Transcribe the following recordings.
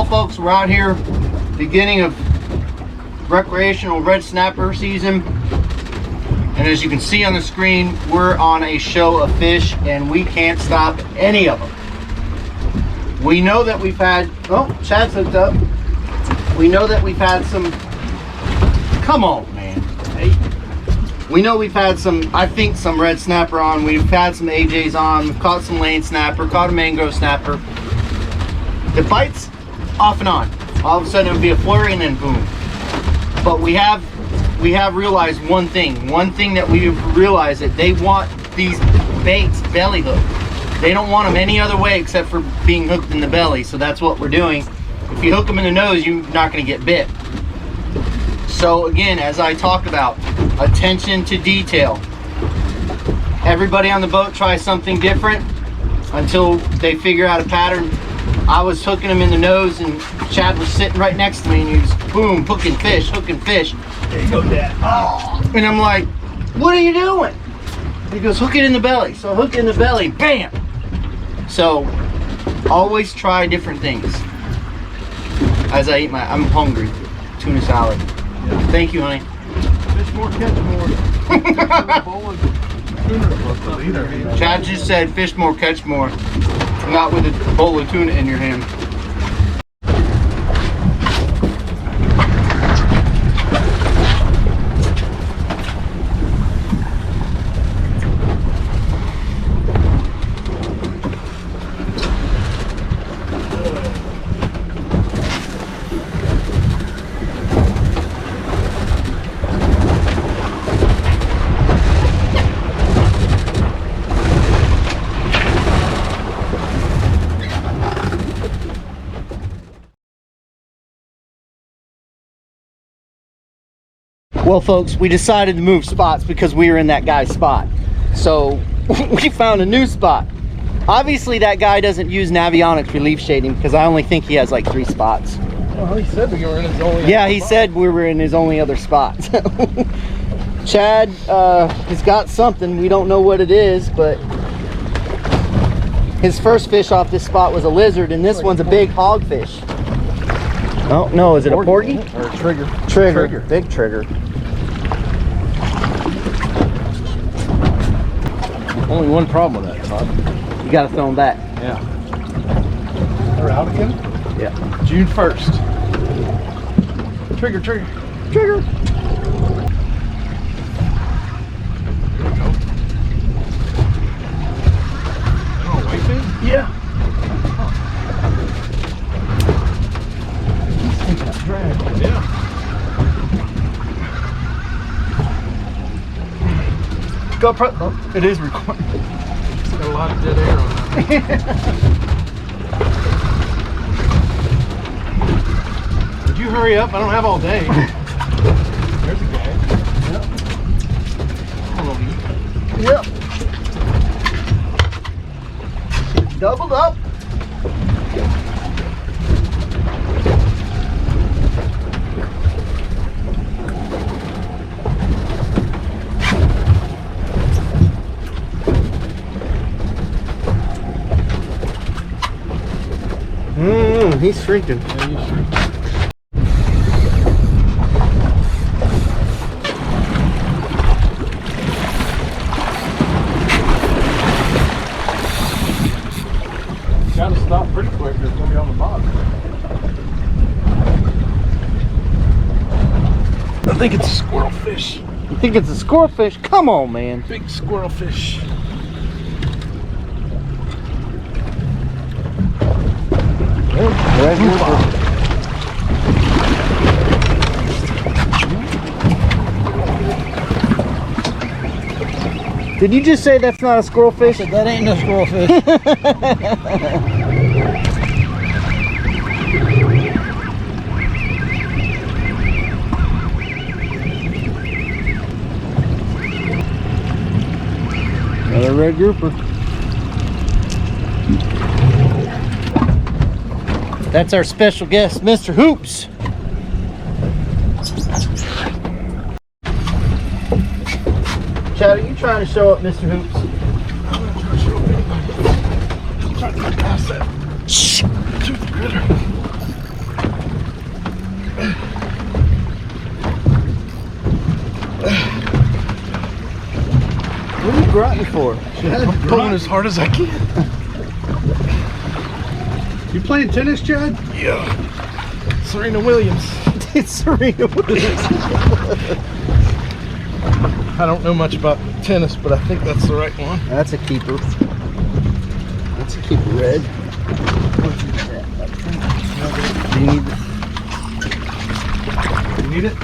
Well, folks, we're out here beginning of recreational red snapper season, and as you can see on the screen, we're on a show of fish and we can't stop any of them. We know that we've had, oh, Chad's hooked up. We know that we've had some, come on, man. Hey. We know we've had some, I think, some red snapper on. We've had some AJs on. We've caught some lane snapper, caught a mangrove snapper. The bites off and on. All of a sudden it would be a flurry and then boom. But we have realized one thing that we've realized, that they want these baits belly hooked. They don't want them any other way except for being hooked in the belly. So that's what we're doing. If you hook them in the nose, you're not going to get bit. So again, as I talk about, attention to detail. Everybody on the boat tries something different until they figure out a pattern. I was hooking him in the nose and Chad was sitting right next to me and he was boom, hooking fish. There you go, Dad. Oh. And I'm like, what are you doing? He goes, hook it in the belly. So I hook it in the belly, bam. So always try different things. As I eat I'm hungry. Tuna salad. Yeah. Thank you, honey. Fish more, catch more. Chad just said fish more, catch more. Not with a bowl of tuna in your hand. Well, folks, we decided to move spots because we were in that guy's spot. So we found a new spot. Obviously, that guy doesn't use Navionics relief shading because I only think he has like 3 spots. Well, he said we were in his only Yeah, he said we were in his only other spot. Chad has got something. We don't know what it is, but his first fish off this spot was a lizard, and this one's a big hogfish. Oh, no, is it a porgy? Or a trigger. Trigger. Big trigger. Only one problem with that, Todd. You gotta throw them back. Yeah. They're out again? Yeah. June 1st. Trigger. Trigger. There we go. Oh, white fin? Yeah. Drag. Yeah. GoPro. Oh, it is recording. It's got a lot of dead air on it. Would you hurry up? I don't have all day. There's a guy. Yep. Doubled up. He's shrinking. Yeah, he's shrinking. Gotta stop pretty quick, or it's gonna be on the bottom. I think it's a squirrel fish. You think it's a squirrel fish? Come on, man. Big squirrel fish. Red grouper. Did you just say that's not a squirrel fish? I said, that ain't no squirrel fish. Another red grouper. That's our special guest, Mr. Hoops. Chad, are you trying to show up Mr. Hoops? I'm not trying to show up anybody. I'm trying to get past that tooth critter. waiting for? I'm pulling as hard as I can. You playing tennis, Chad? Yeah. Serena Williams. It's Serena Williams. I don't know much about tennis, but I think that's the right one. That's a keeper. That's a keeper red. Do you need You need it?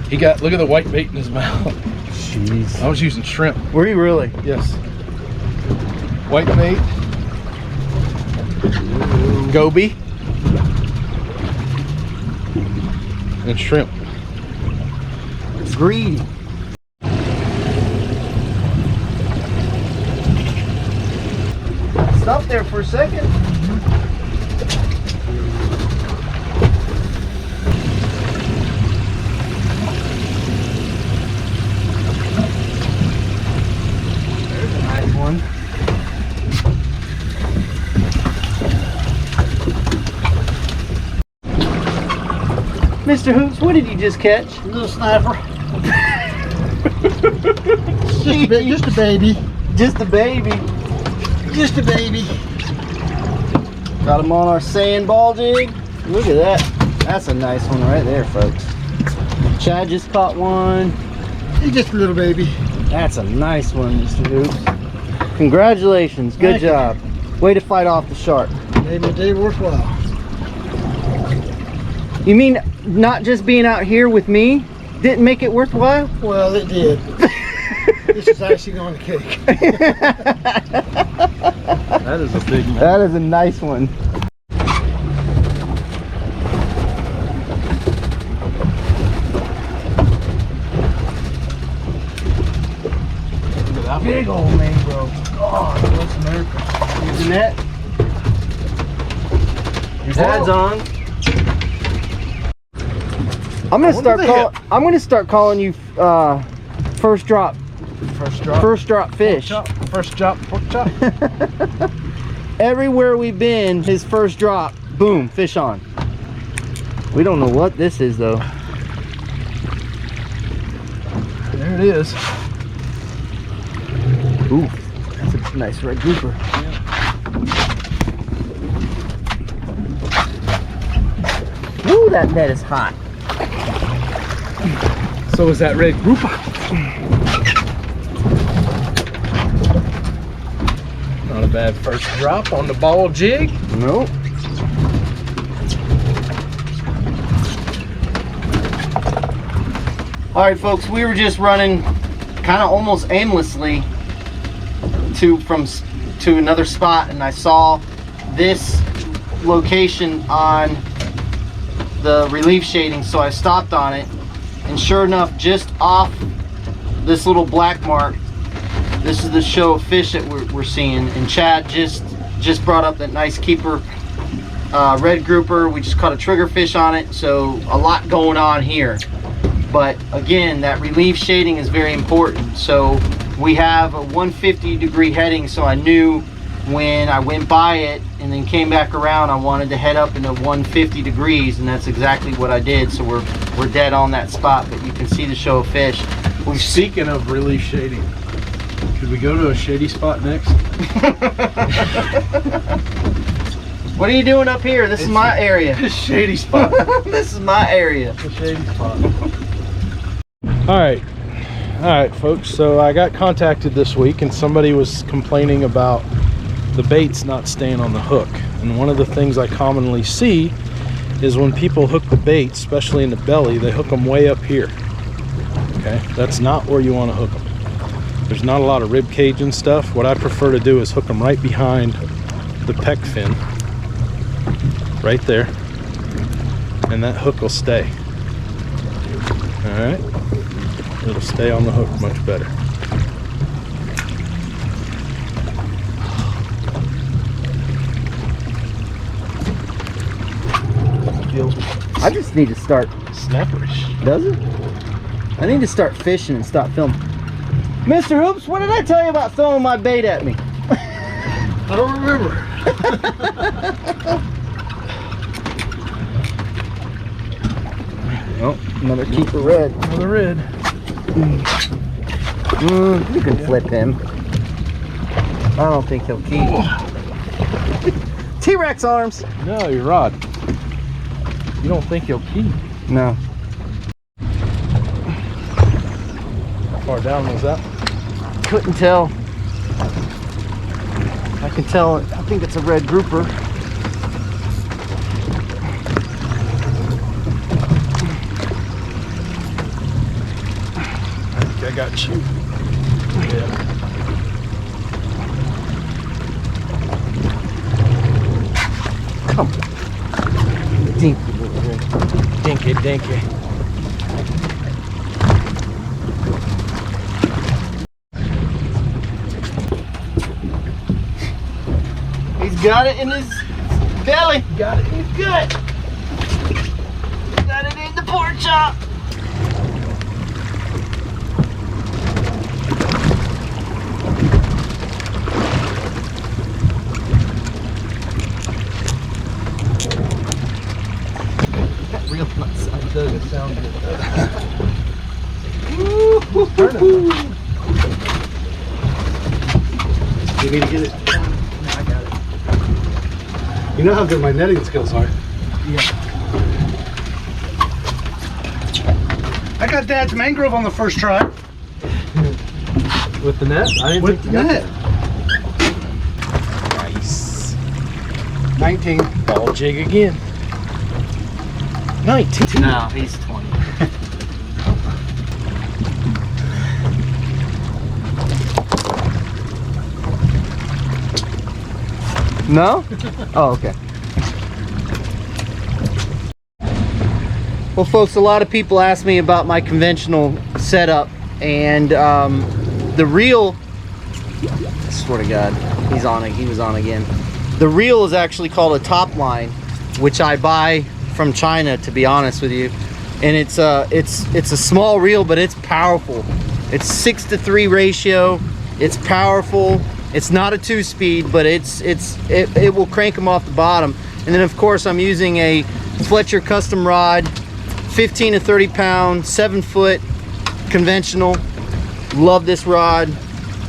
He got, look at the white bait in his mouth. Jeez. I was using shrimp. Were you really? Yes. White bait. Goby. And shrimp. Greedy. Stop there for a second. There's a nice one. Mr. Hoops, what did you just catch? A little snapper. Just a baby. Just a baby. Just a baby. Got him on our sandball jig. Look at that. That's a nice one right there, folks. Chad just caught one. He's just a little baby. That's a nice one, Mr. Hoops. Congratulations. Good Thank you. job. Way to fight off the shark. Made my day worthwhile. You mean not just being out here with me didn't make it worthwhile? Well, it did. This is icing on the cake. That is a big man. That is a nice one. Big old mangrove. God bless America. Here's the net. Your dad's on. I'm gonna start calling you first drop First drop. fish. First drop. Pork chop. Everywhere we've been, his first drop, boom, fish on. We don't know what this is though. There it is. Ooh, that's a nice red grouper. Ooh, that net is hot. So is that red grouper. Not a bad first drop on the ball jig. Nope. All right, folks, we were just running kind of almost aimlessly to another spot, and I saw this location on the relief shading, so I stopped on it, and sure enough, just off this little black mark, this is the show of fish that we're seeing. And Chad just brought up that nice keeper red grouper. We just caught a trigger fish on it, so a lot going on here. But again, that relief shading is very important. So we have a 150 degree heading, so I knew when I went by it and then came back around, I wanted to head up into 150 degrees, and that's exactly what I did. So we're dead on that spot, but you can see the show of fish. Speaking of relief shading, should we go to a shady spot next? What are you doing up here? This is my area. Shady spot. This is my area. A shady spot. All right, folks. So I got contacted this week, and somebody was complaining about the baits not staying on the hook. And one of the things I commonly see is when people hook the bait, especially in the belly, they hook them way up here. Okay, that's not where you want to hook them. There's not a lot of rib cage and stuff. What I prefer to do is hook them right behind the pec fin, right there, and that hook will stay. All right, it'll stay on the hook much better. I just need to start. Snapperish. Does it? I need to start fishing and stop filming. Mr. Hoops, what did I tell you about throwing my bait at me? I don't remember. Oh, another keeper red. Another red. You can flip him. I don't think he'll keep. T-Rex arms. No, your rod. You don't think he'll keep? No. How far down was that? Couldn't tell. I can tell. I think it's a red grouper. I got you. Yeah. Come on. Dinky little red. Dinky, dinky. He's got it in his belly. Got it in his gut. Got it in the pork chop. Real nuts. It doesn't sound good. You need to get it. I got it. You know how good my netting skills are. Yeah. I got Dad's mangrove on the first try. With the net? I didn't With think the you got net. that. Nice. 19. Ball jig again. 19. No, he's 20. No? Oh, okay. Well, folks, a lot of people ask me about my conventional setup, and the reel, I swear to God, he's on it. He was on again. The reel is actually called a top line, which I buy from China, to be honest with you. And it's a small reel, but it's powerful. It's 6-to-3 ratio. It's powerful. It's not a 2-speed, but it will crank them off the bottom. And then of course I'm using a Fletcher custom rod, 15 to 30 pound, 7-foot conventional. Love this rod.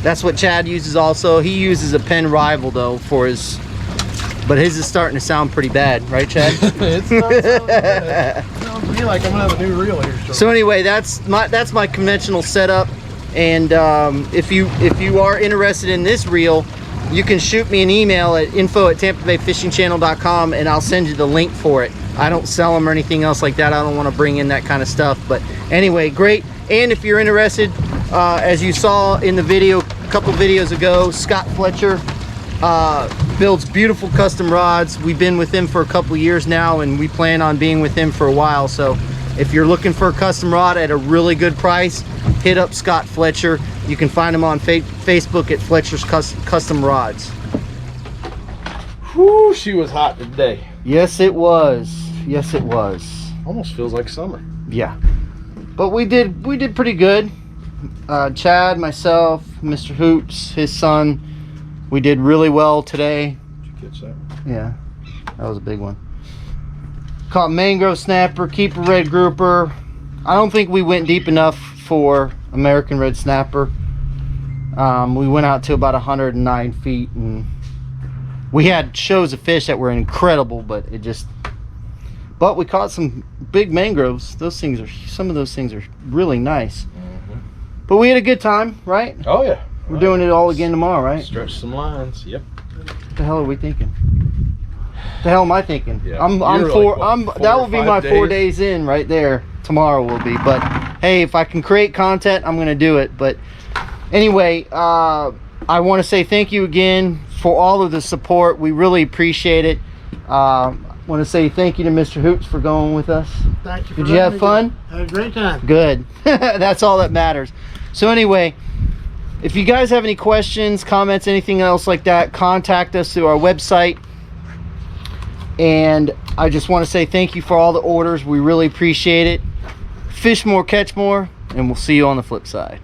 That's what Chad uses also. He uses a Penn Rival though for his, but his is starting to sound pretty bad, right, Chad? It's not sounding bad. It sounds to me like I'm gonna have a new reel here. So anyway, that's my conventional setup. And if you are interested in this reel, you can shoot me an email at info@tampabayfishingchannel.com and I'll send you the link for it. I don't sell them or anything else like that. I don't want to bring in that kind of stuff. But anyway, great. And if you're interested, as you saw in the video a couple videos ago, Scott Fletcher builds beautiful custom rods. We've been with him for a couple years now, and we plan on being with him for a while. So if you're looking for a custom rod at a really good price, hit up Scott Fletcher. You can find him on Facebook at Fletcher's Custom Rods. Whew, she was hot today. Yes, it was. Yes, it was. Almost feels like summer. Yeah, but we did pretty good. Chad, myself, Mr. Hoops, his son, we did really well today. Did you catch that? Yeah, that was a big one. Caught mangrove snapper, keeper red grouper. I don't think we went deep enough for American red snapper. We went out to about 109 feet, and we had shows of fish that were incredible, but we caught some big mangroves. Some of those things are really nice. Mm-hmm. But we had a good time, right? Oh yeah. We're doing it all again tomorrow, right? Stretch some lines. Yep. What the hell are we thinking? What the hell am I thinking? Yeah. I'm You're four. like, what, 4 that or will be 5 my 4 days? days in right there. Tomorrow will be. But hey, if I can create content, I'm gonna do it. But anyway, I want to say thank you again for all of the support. We really appreciate it. I want to say thank you to Mr. Hoops for going with us. Thank you. Did you have fun? Had a great time. Good. That's all that matters. So anyway, if you guys have any questions, comments, anything else like that, contact us through our website. And I just want to say thank you for all the orders. We really appreciate it. Fish more, catch more, and we'll see you on the flip side.